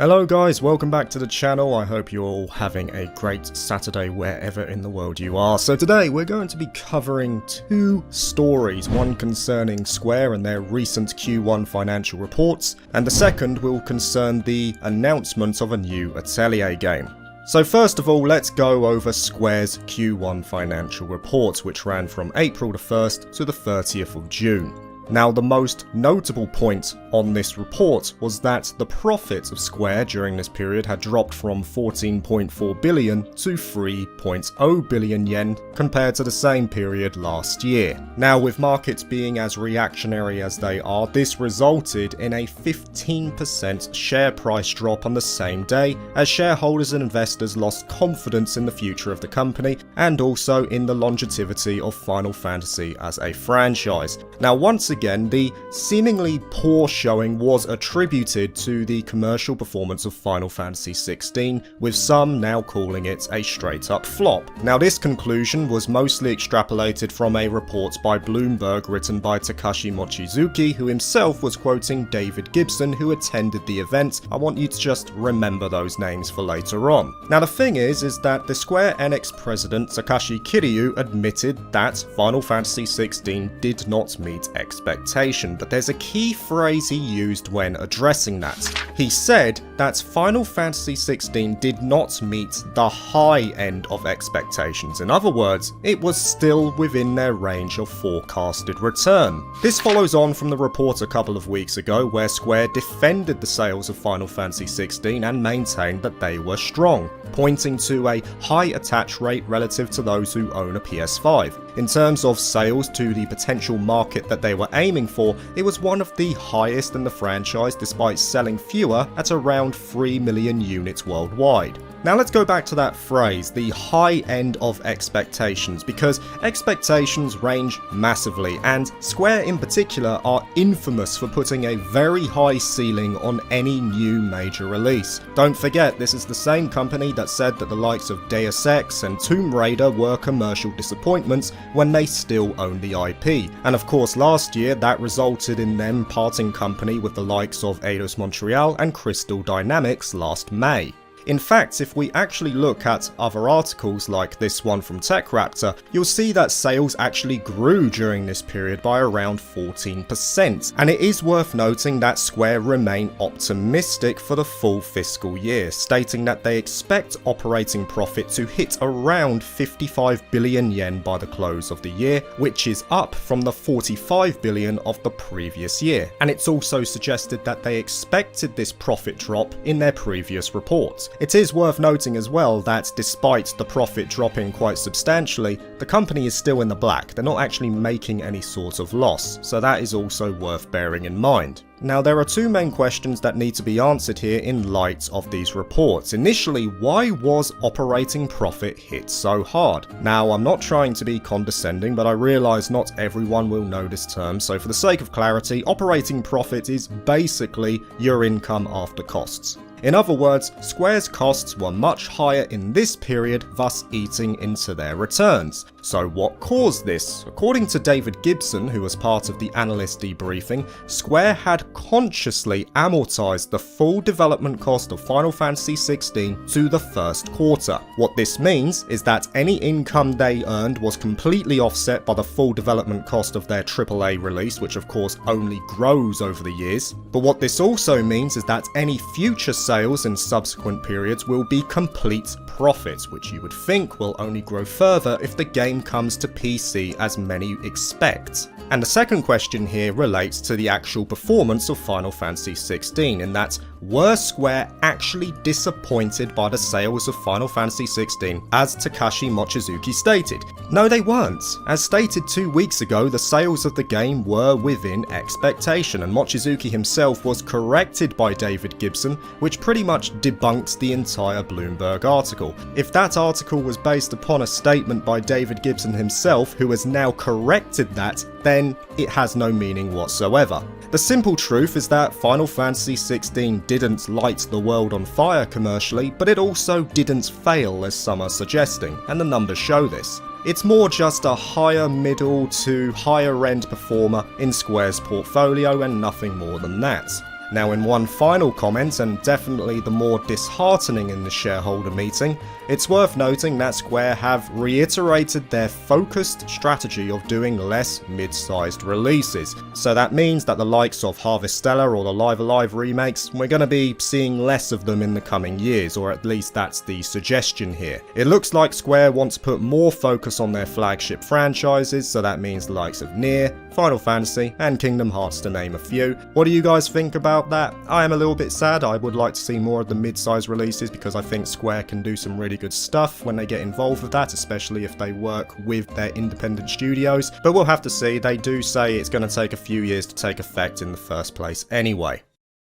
Hello guys, welcome back to the channel. I hope you're all having a great Saturday wherever in the world you are. So today we're going to be covering two stories, one concerning Square and their recent Q1 financial reports, and the second will concern the announcement of a new Atelier game. So first of all, let's go over Square's Q1 financial report, which ran from April the 1st to the 30th of June. Now, the most notable point on this report was that the profit of Square during this period had dropped from 14.4 billion to 3.0 billion yen compared to the same period last year. Now, with markets being as reactionary as they are, this resulted in a 15% share price drop on the same day, as shareholders and investors lost confidence in the future of the company and also in the longevity of Final Fantasy as a franchise. Now, once again, the seemingly poor showing was attributed to the commercial performance of Final Fantasy XVI, with some now calling it a straight-up flop. Now, this conclusion was mostly extrapolated from a report by Bloomberg written by Takashi Mochizuki, who himself was quoting David Gibson, who attended the event. I want you to just remember those names for later on. Now, the thing is that the Square Enix president Takashi Kiryu admitted that Final Fantasy XVI did not meet expectation, but there's a key phrase he used when addressing that. He said that Final Fantasy XVI did not meet the high end of expectations. In other words, it was still within their range of forecasted return. This follows on from the report a couple of weeks ago where Square defended the sales of Final Fantasy XVI and maintained that they were strong, pointing to a high attach rate relative to those who own a PS5. In terms of sales to the potential market that they were aiming for, it was one of the highest in the franchise despite selling fewer at around 3 million units worldwide. Now let's go back to that phrase, the high end of expectations, because expectations range massively, and Square in particular are infamous for putting a very high ceiling on any new major release. Don't forget, this is the same company that said that the likes of Deus Ex and Tomb Raider were commercial disappointments when they still own the IP. And of course last year that resulted in them parting company with the likes of Eidos Montreal and Crystal Dynamics last May. In fact, if we actually look at other articles like this one from TechRaptor, you'll see that sales actually grew during this period by around 14%. And it is worth noting that Square remain optimistic for the full fiscal year, stating that they expect operating profit to hit around 55 billion yen by the close of the year, which is up from the 45 billion of the previous year. And it's also suggested that they expected this profit drop in their previous reports. It is worth noting as well that despite the profit dropping quite substantially, the company is still in the black. They're not actually making any sort of loss, so that is also worth bearing in mind. Now, there are two main questions that need to be answered here in light of these reports. Initially, why was operating profit hit so hard? Now, I'm not trying to be condescending, but I realise not everyone will know this term, so for the sake of clarity, operating profit is basically your income after costs. In other words, Square's costs were much higher in this period, thus eating into their returns. So what caused this? According to David Gibson, who was part of the analyst debriefing, Square had consciously amortized the full development cost of Final Fantasy XVI to the first quarter. What this means is that any income they earned was completely offset by the full development cost of their AAA release, which of course only grows over the years. But what this also means is that any future sales in subsequent periods will be complete profit, which you would think will only grow further if the game comes to PC as many expect. And the second question here relates to the actual performance of Final Fantasy XVI, in that were Square actually disappointed by the sales of Final Fantasy XVI, as Takashi Mochizuki stated? No, they weren't. As stated 2 weeks ago, the sales of the game were within expectation, and Mochizuki himself was corrected by David Gibson, which pretty much debunks the entire Bloomberg article. If that article was based upon a statement by David Gibson himself, who has now corrected that, then it has no meaning whatsoever. The simple truth is that Final Fantasy XVI didn't light the world on fire commercially, but it also didn't fail as some are suggesting, and the numbers show this. It's more just a higher middle to higher end performer in Square's portfolio and nothing more than that. Now in one final comment, and definitely the more disheartening in the shareholder meeting, it's worth noting that Square have reiterated their focused strategy of doing less mid-sized releases. So that means that the likes of Harvestella or the Live Alive remakes, we're going to be seeing less of them in the coming years, or at least that's the suggestion here. It looks like Square wants to put more focus on their flagship franchises, so that means the likes of Nier, Final Fantasy, and Kingdom Hearts to name a few. What do you guys think about that? I am a little bit sad. I would like to see more of the mid-size releases because I think Square can do some really good stuff when they get involved with that, especially if they work with their independent studios. But we'll have to see. They do say it's going to take a few years to take effect in the first place anyway.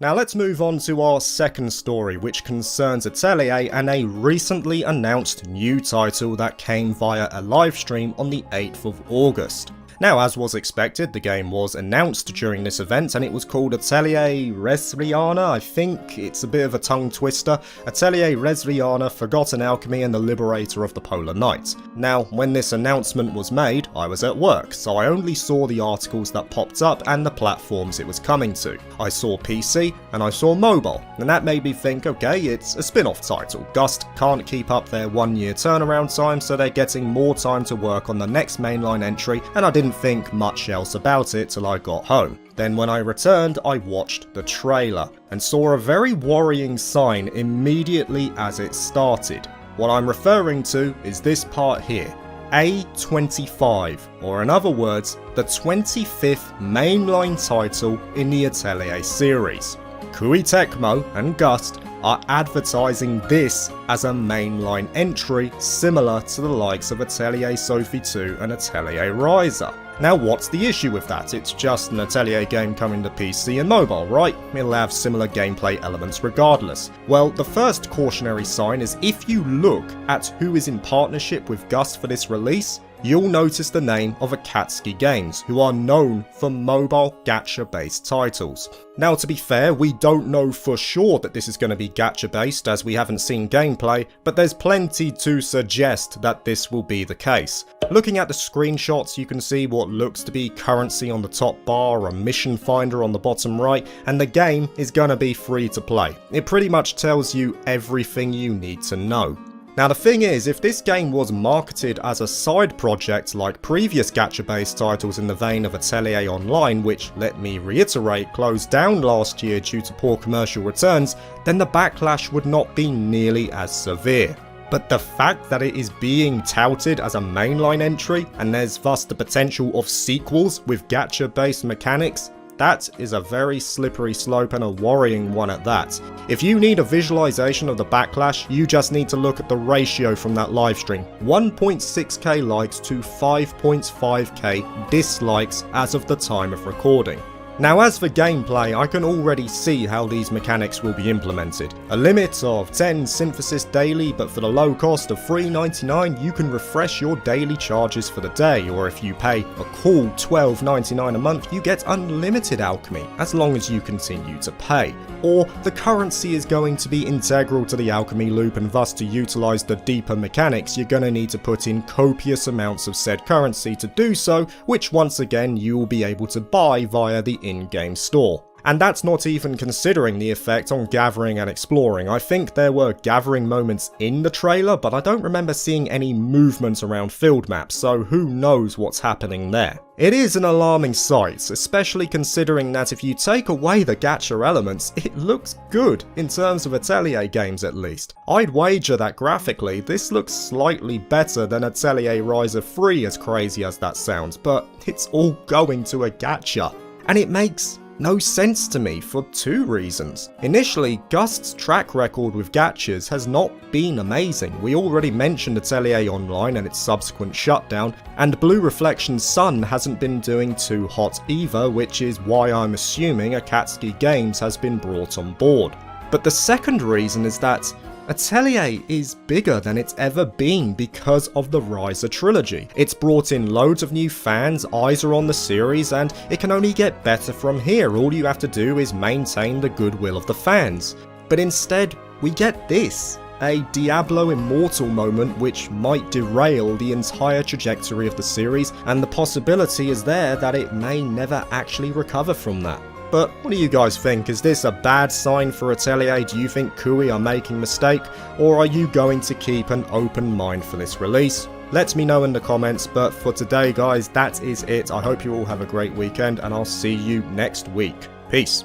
Now let's move on to our second story, which concerns Atelier and a recently announced new title that came via a live stream on the 8th of August. Now, as was expected, the game was announced during this event and it was called Atelier Resriana. I think it's a bit of a tongue twister. Atelier Resriana, Forgotten Alchemy and the Liberator of the Polar Night. Now, when this announcement was made, I was at work, so I only saw the articles that popped up and the platforms it was coming to. I saw PC and I saw mobile, and that made me think, okay, it's a spin-off title. Gust can't keep up their 1 year turnaround time, so they're getting more time to work on the next mainline entry, and I didn't think much else about it till I got home. Then when I returned, I watched the trailer and saw a very worrying sign immediately as it started. What I'm referring to is this part here, A25, or in other words, the 25th mainline title in the Atelier series. Koei Tecmo and Gust are advertising this as a mainline entry similar to the likes of Atelier Sophie 2 and Atelier Riser. Now what's the issue with that? It's just an Atelier game coming to PC and mobile, right? It'll have similar gameplay elements regardless. Well, the first cautionary sign is if you look at who is in partnership with Gust for this release, you'll notice the name of Akatsuki Games, who are known for mobile gacha-based titles. Now to be fair, we don't know for sure that this is going to be gacha-based as we haven't seen gameplay, but there's plenty to suggest that this will be the case. Looking at the screenshots, you can see what looks to be currency on the top bar, a mission finder on the bottom right, and the game is going to be free to play. It pretty much tells you everything you need to know. Now the thing is, if this game was marketed as a side project like previous gacha-based titles in the vein of Atelier Online, which, let me reiterate, closed down last year due to poor commercial returns, then the backlash would not be nearly as severe. But the fact that it is being touted as a mainline entry, and there's thus the potential of sequels with gacha-based mechanics, that is a very slippery slope and a worrying one at that. If you need a visualization of the backlash, you just need to look at the ratio from that livestream. 1.6k likes to 5.5k dislikes as of the time of recording. Now as for gameplay, I can already see how these mechanics will be implemented. A limit of 10 synthesis daily, but for the low cost of $3.99 you can refresh your daily charges for the day, or if you pay a cool $12.99 a month you get unlimited alchemy, as long as you continue to pay. Or the currency is going to be integral to the alchemy loop, and thus to utilise the deeper mechanics you're going to need to put in copious amounts of said currency to do so, which once again you will be able to buy via the in-game store. And that's not even considering the effect on gathering and exploring. I think there were gathering moments in the trailer, but I don't remember seeing any movement around field maps, so who knows what's happening there. It is an alarming sight, especially considering that if you take away the gacha elements, it looks good, in terms of Atelier games at least. I'd wager that graphically, this looks slightly better than Atelier Riser 3, as crazy as that sounds, but it's all going to a gacha. And it makes no sense to me for two reasons. Initially, Gust's track record with gachas has not been amazing. We already mentioned Atelier Online and its subsequent shutdown, and Blue Reflection's Sun hasn't been doing too hot either, which is why I'm assuming Akatsuki Games has been brought on board. But the second reason is that Atelier is bigger than it's ever been because of the Riser trilogy. It's brought in loads of new fans, eyes are on the series, and it can only get better from here. All you have to do is maintain the goodwill of the fans. But instead, we get this. A Diablo Immortal moment which might derail the entire trajectory of the series, and the possibility is there that it may never actually recover from that. But what do you guys think? Is this a bad sign for Atelier? Do you think Koei are making a mistake? Or are you going to keep an open mind for this release? Let me know in the comments, but for today guys, that is it. I hope you all have a great weekend, and I'll see you next week. Peace.